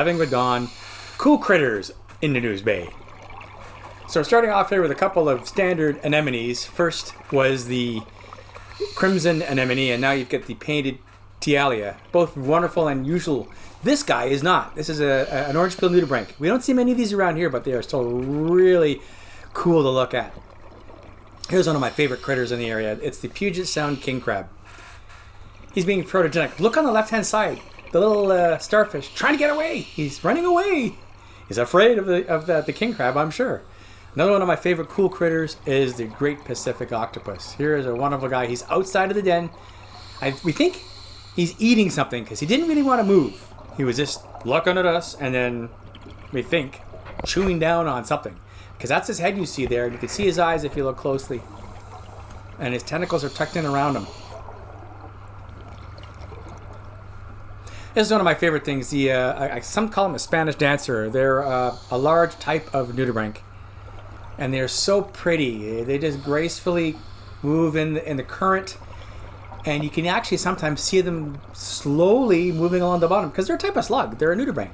Diving with Dawn, cool critters in Nanoose Bay. So starting off here with a couple of standard anemones. First was the crimson anemone, and now you've got the painted tialia. Both wonderful and usual. This guy is not. This is an orange peel nudibranch. We don't see many of these around here, but they are still really cool to look at. Here's one of my favorite critters in the area. It's the Puget Sound king crab. He's being photogenic. Look on the left-hand side. The little starfish trying to get away. He's running away. He's afraid of the king crab, I'm sure. Another one of my favorite cool critters is the Great Pacific Octopus. Here is a wonderful guy. He's outside of the den. We think he's eating something because he didn't really want to move. He was just looking at us and then, we think, chewing down on something. Because that's his head you see there. And you can see his eyes if you look closely. And his tentacles are tucked in around him. This is one of my favorite things. Some call them a Spanish dancer. They're a large type of nudibranch. And they're so pretty. They just gracefully move in the current. And you can actually sometimes see them slowly moving along the bottom. Because they're a type of slug. They're a nudibranch.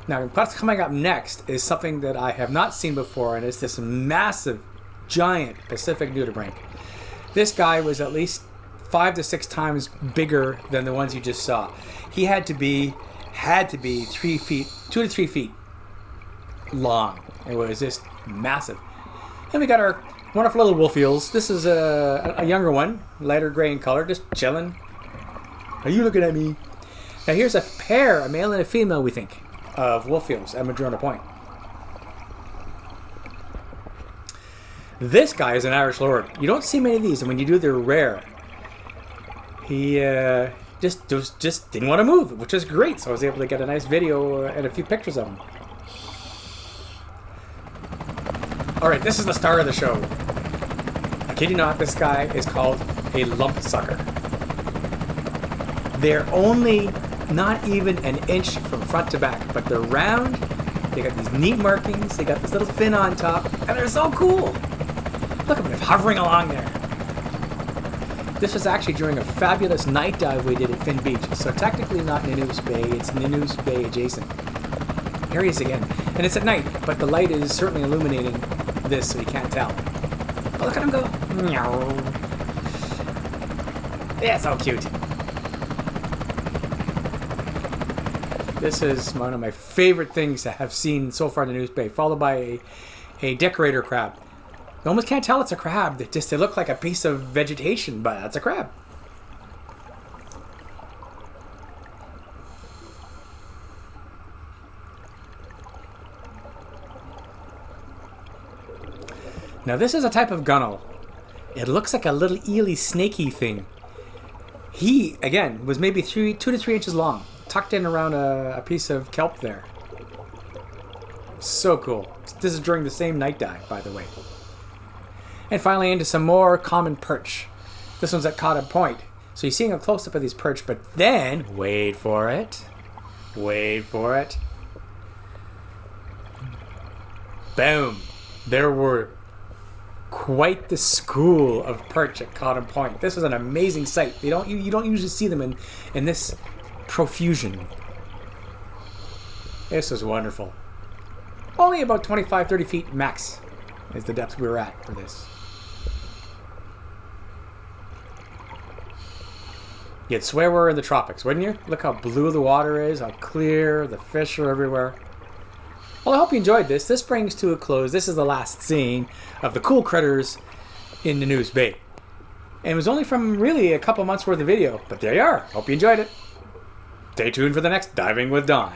Now, what's coming up next is something that I have not seen before, and it's this massive, giant Pacific nudibranch. This guy was at least 5 to 6 times bigger than the ones you just saw. He had to be 3 feet, 2 to 3 feet long. It was just massive. And we got our wonderful little wolf eels. This is a younger one, lighter gray in color, just chilling. Are you looking at me? Now here's a pair, a male and a female, we think, of wolf eels at Madrona Point. This guy is an Irish lord. You don't see many of these, and when you do, they're rare. He just didn't want to move, which is great. So I was able to get a nice video and a few pictures of him. All right, this is the star of the show. I kid you not, this guy is called a lumpsucker. They're only not even an inch from front to back, but they're round. They got these neat markings. They got this little fin on top, and they're so cool. Look at them hovering along there. This was actually during a fabulous night dive we did at Finn Beach. So technically not Nanoose Bay, it's Nanoose Bay adjacent. Here he is again. And it's at night, but the light is certainly illuminating this so you can't tell. But look at him go. Meow. Yeah, so cute. This is one of my favorite things to have seen so far in Nanoose Bay, followed by a decorator crab. You almost can't tell it's a crab. They look like a piece of vegetation, but it's a crab. Now this is a type of gunnel. It looks like a little eely snaky thing. He, again, was maybe 2 to 3 inches long, tucked in around a piece of kelp there. So cool. This is during the same night dive, by the way. And finally into some more common perch. This one's at Cotton Point. So you're seeing a close-up of these perch, but then, wait for it. Boom. There were quite the school of perch at Cotton Point. This was an amazing sight. You don't usually see them in this profusion. This was wonderful. Only about 25, 30 feet max is the depth we were at for this. You'd swear we're in the tropics, wouldn't you? Look how blue the water is, how clear, the fish are everywhere. Well, I hope you enjoyed this. This brings to a close. This is the last scene of the cool critters in Nanoose Bay. And it was only from really a couple months worth of video, but there you are. Hope you enjoyed it. Stay tuned for the next Diving with Dawn.